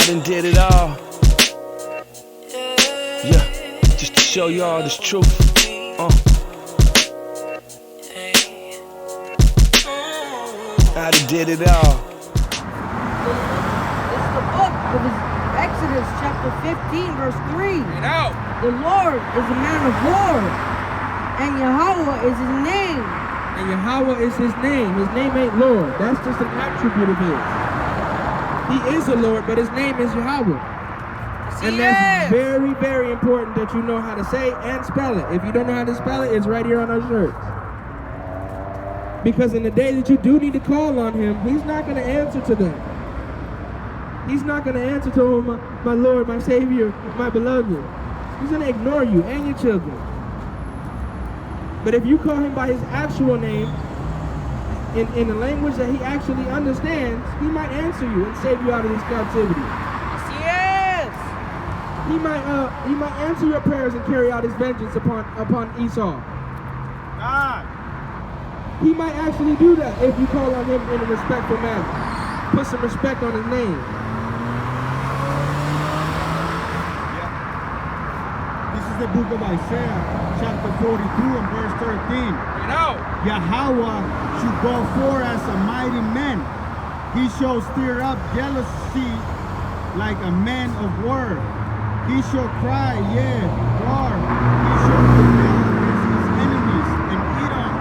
done did it all. Yeah, just to show y'all this truth. I done did it all. It's the book of Exodus chapter 15 verse 3. The Lord is a man of war, and Yahweh is his name. And Yahweh is his name. His name ain't Lord. That's just an attribute of his. He is a Lord, but his name is Yahweh. And that's very, very important that you know how to say and spell it. If you don't know how to spell it, it's right here on our shirts. Because in the day that you do need to call on him, he's not going to answer to that. He's not going to answer to, oh, my Lord, my Savior, my beloved. He's going to ignore you and your children. But if you call him by his actual name, in the language that he actually understands, he might answer you and save you out of this captivity. Yes! He might answer your prayers and carry out his vengeance upon Esau. God. He might actually do that if you call on him in a respectful manner. Put some respect on his name. This is the book of Isaiah, chapter 42 and verse 13. Yahweh should go forth as a mighty man. He shall stir up jealousy like a man of war. He shall cry, yea, roar. He shall rebel against his enemies, and Edom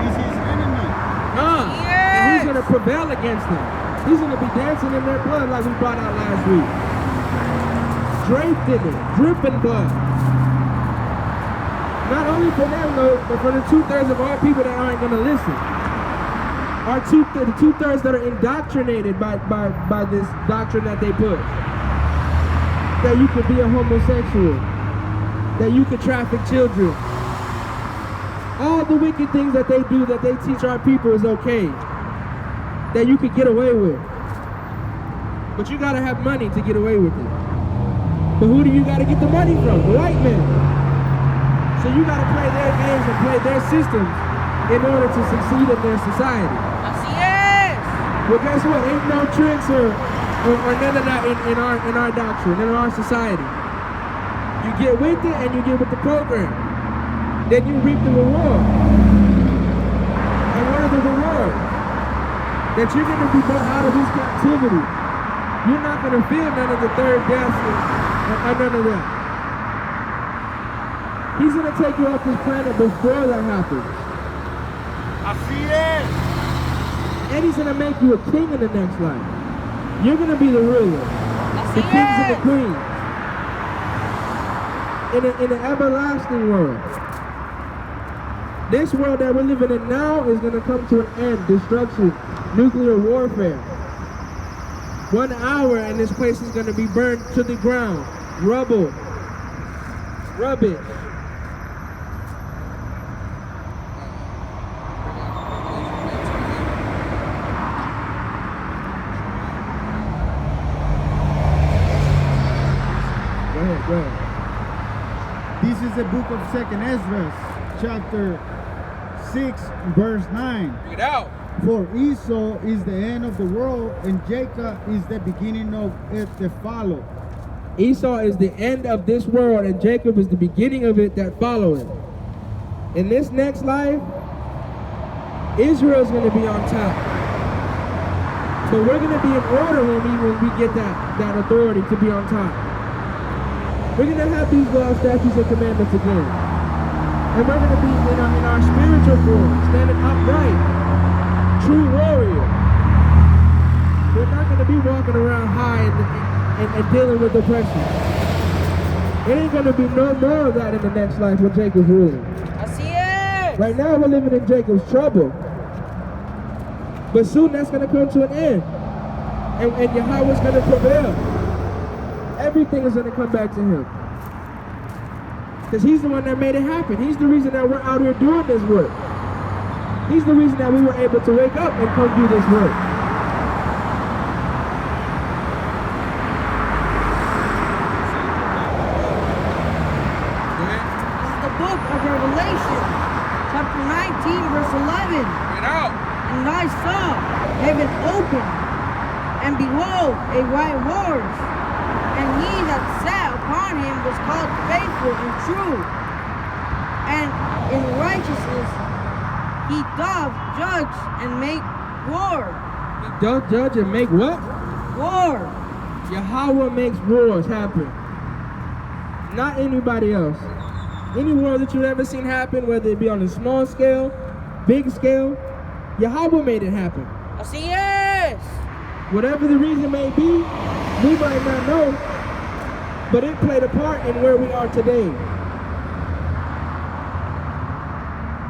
is his enemy. And he's going to prevail against them. He's going to be dancing in their blood like we brought out last week. Draped in it, dripping blood. Not only for them though, but for the 2/3 of our people that aren't going to listen. The 2/3 that are indoctrinated by this doctrine that they push. That you could be a homosexual. That you could traffic children. All the wicked things that they do, that they teach our people is okay. That you could get away with. But you got to have money to get away with it. But who do you got to get the money from? The white men. So you got to play their games and play their systems in order to succeed in their society. Well, guess what? Ain't no tricks or none of that in our doctrine, in our society. You get with it and you get with the program. Then you reap the reward. And what are the rewards? That you're going to be brought out of this captivity. You're not going to feel none of the third death or none of that. He's going to take you off this planet before that happens. I see it. And he's going to make you a king in the next life. You're going to be the ruler. The kings and the queens. In an everlasting world. This world that we're living in now is going to come to an end. Destruction. Nuclear warfare. 1 hour and this place is going to be burned to the ground. Rubble. Rubbish. Go ahead. This is the book of 2nd Ezra, chapter 6, verse 9. Bring it out. For Esau is the end of the world, and Jacob is the beginning of it that follow. Esau is the end of this world, and Jacob is the beginning of it that follow it. In this next life, Israel is going to be on top. But we're going to be in order when we get that authority to be on top. We're going to have these laws, statutes, and commandments again. And we're going to be in our spiritual form, standing upright, true warrior. We're not going to be walking around high and dealing with oppression. There ain't going to be no more of that in the next life when Jacob's ruling. Right now we're living in Jacob's trouble. But soon that's going to come to an end. And Yahweh's going to prevail. Everything is going to come back to him. Because he's the one that made it happen. He's the reason that we're out here doing this work. He's the reason that we were able to wake up and come do this work. This is the book of Revelation, chapter 19, verse 11. And I saw heaven open, And behold, a white horse, and he that sat upon him was called Faithful and True, and in righteousness he doth judge and make war. He doth judge and make what? War. Yahweh makes wars happen. Not anybody else. Any war that you've ever seen happen, whether it be on a small scale, big scale, Yahweh made it happen. Así es. Whatever the reason may be, we might not know, but it played a part in where we are today.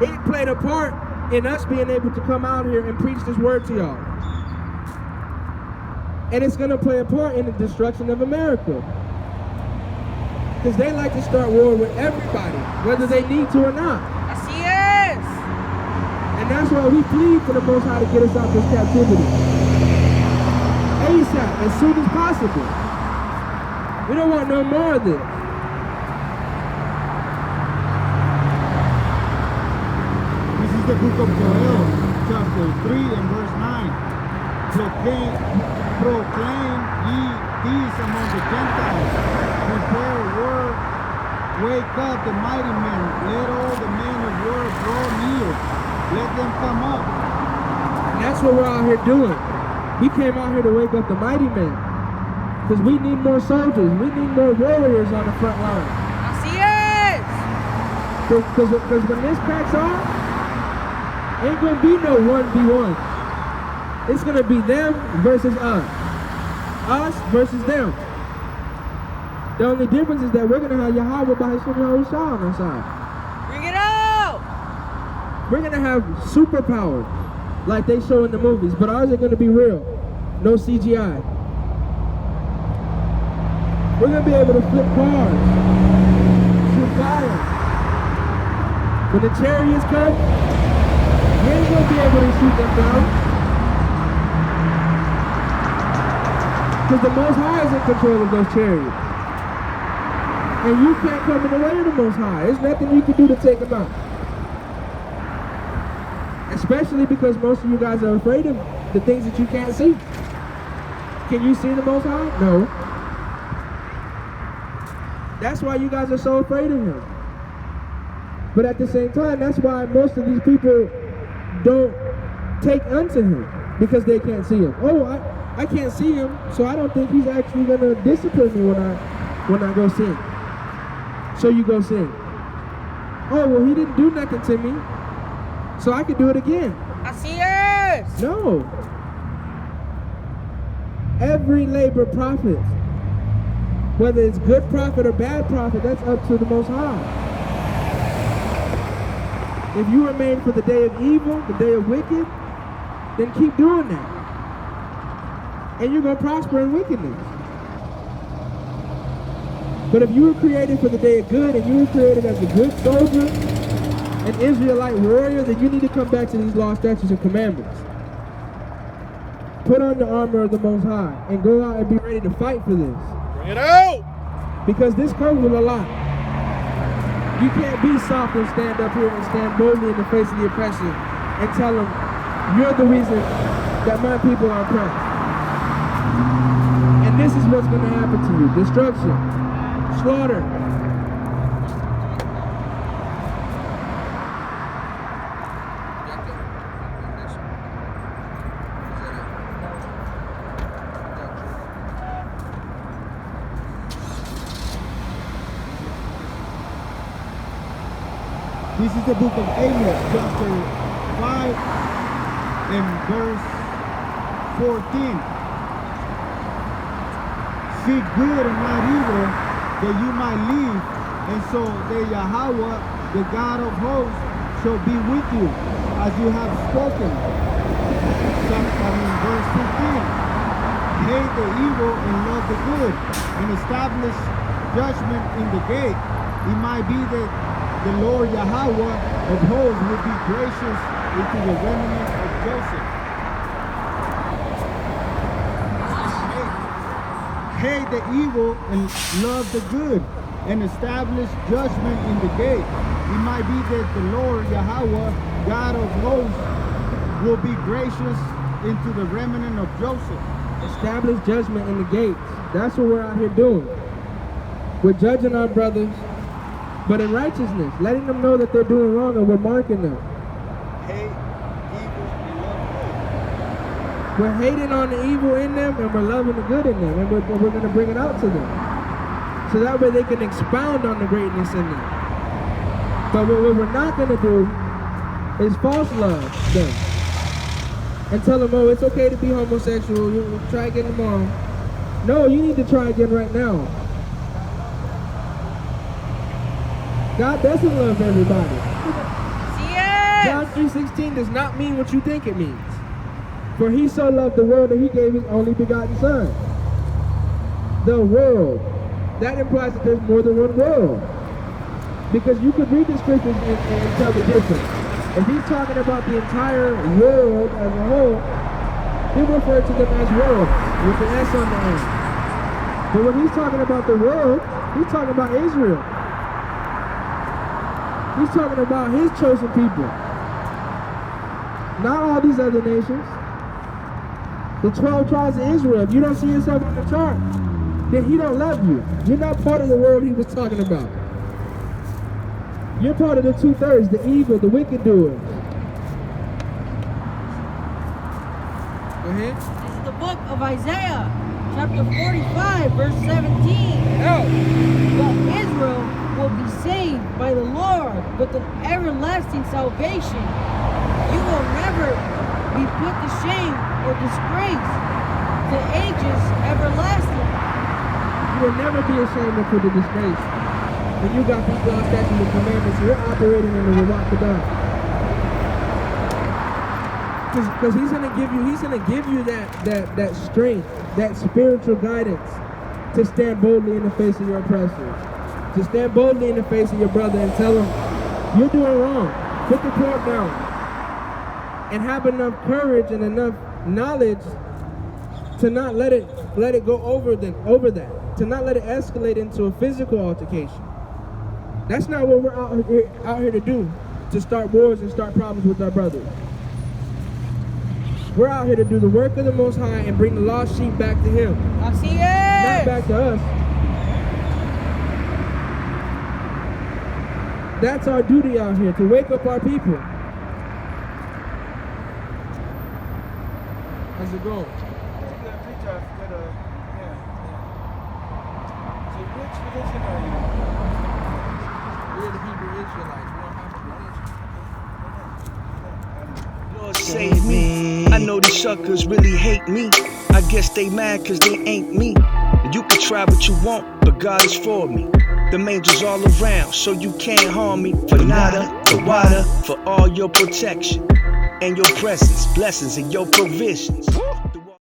It played a part in us being able to come out here and preach this word to y'all. And it's going to play a part in the destruction of America. Because they like to start war with everybody, whether they need to or not. Así es. And that's why we plead for the Most High to get us out this captivity. ASAP, as soon as possible. We don't want no more of this. This is the book of Joel, chapter 3 and verse 9. Proclaim ye peace among the Gentiles. Prepare word. Wake up the mighty men. Let all the men of war draw near. Let them come up. And that's what we're out here doing. We came out here to wake up the mighty men. Because we need more soldiers. We need more warriors on the front line. Así es. Because when this cracks off, ain't going to be no 1v1. It's going to be them versus us. Us versus them. The only difference is that we're going to have Yahweh by His Yahweh Shah on our side. Bring it out. We're going to have superpowers like they show in the movies, but ours are going to be real. No CGI. We're going to be able to flip cars, shoot fire. When the chariots come, we ain't going to be able to shoot them down. Because the Most High is in control of those chariots. And you can't come in the way of the Most High. There's nothing you can do to take them out. Especially because most of you guys are afraid of the things that you can't see. Can you see the Most High? No. That's why you guys are so afraid of Him. But at the same time, that's why most of these people don't take unto Him. Because they can't see Him. Oh, I can't see Him, so I don't think He's actually going to discipline me when I go sin. So you go sin. Oh, well, He didn't do nothing to me, so I could do it again. Así es. No. Every labor profits. Whether it's good profit or bad profit, that's up to the Most High. If you were made for the day of evil, the day of wicked, then keep doing that. And you're going to prosper in wickedness. But if you were created for the day of good, and you were created as a good soldier, an Israelite warrior, then you need to come back to these laws, statutes, and commandments. Put on the armor of the Most High and go out and be ready to fight for this. Bring it out! Because this comes with a lot. You can't be soft and stand up here and stand boldly in the face of the oppressor and tell them, you're the reason that my people are oppressed. And this is what's going to happen to you. Destruction. Slaughter. This is the book of Amos, chapter 5 and verse 14. Seek good and not evil, that you might live, and so the Yahweh, the God of hosts, shall be with you, as you have spoken. Verse 15. Hate the evil and love the good, and establish judgment in the gate. It might be that the Lord Yahweh of hosts will be gracious into the remnant of Joseph. Hate the evil and love the good, and establish judgment in the gate. It might be that the Lord Yahweh, God of hosts, will be gracious into the remnant of Joseph. Establish judgment in the gates. That's what we're out here doing. We're judging our brothers, but in righteousness, letting them know that they're doing wrong, and we're marking them. Hate evil and love good. We're hating on the evil in them, and we're loving the good in them, and we're going to bring it out to them. So that way they can expound on the greatness in them. But what we're not going to do is false love them. And tell them, oh, it's okay to be homosexual, you try again tomorrow. No, you need to try again right now. God doesn't love everybody. John 3:16 does not mean what you think it means. For he so loved the world that he gave his only begotten son. The world. That implies that there's more than one world. Because you could read the scriptures and tell the difference. If he's talking about the entire world as a whole, he referred to them as worlds with an S on the end. But when he's talking about the world, he's talking about Israel. He's talking about his chosen people. Not all these other nations. The 12 tribes of Israel. If you don't see yourself on the chart, then he don't love you. You're not part of the world he was talking about. You're part of the 2/3, the evil, the wicked doers. Go ahead. This is the book of Isaiah, chapter 45, verse 17. But Israel will be saved by the Lord with an everlasting salvation. You will never be put to shame or disgrace. The ages everlasting. You will never be ashamed or put to disgrace. When you got these laws, statutes, and commandments, you're operating in the Ruach Kadah. Because he's gonna give you that strength, that spiritual guidance to stand boldly in the face of your oppressors. To stand boldly in the face of your brother and tell him, you're doing wrong. Put the pork down. And have enough courage and enough knowledge to not let it go over that. To not let it escalate into a physical altercation. That's not what we're out here to do, to start wars and start problems with our brothers. We're out here to do the work of the Most High and bring the lost sheep back to Him. Así Not es. back to us. That's our duty out here, to wake up our people. How's it going? So which religion are you? We're the Hebrew Israelites. We don't have a religion. Lord save me. I know these suckers really hate me. I guess they mad cause they ain't me. You can try what you want, but God is for me. Them angels all around, so you can't harm me. For nada, for water, for all your protection and your presence, blessings and your provisions.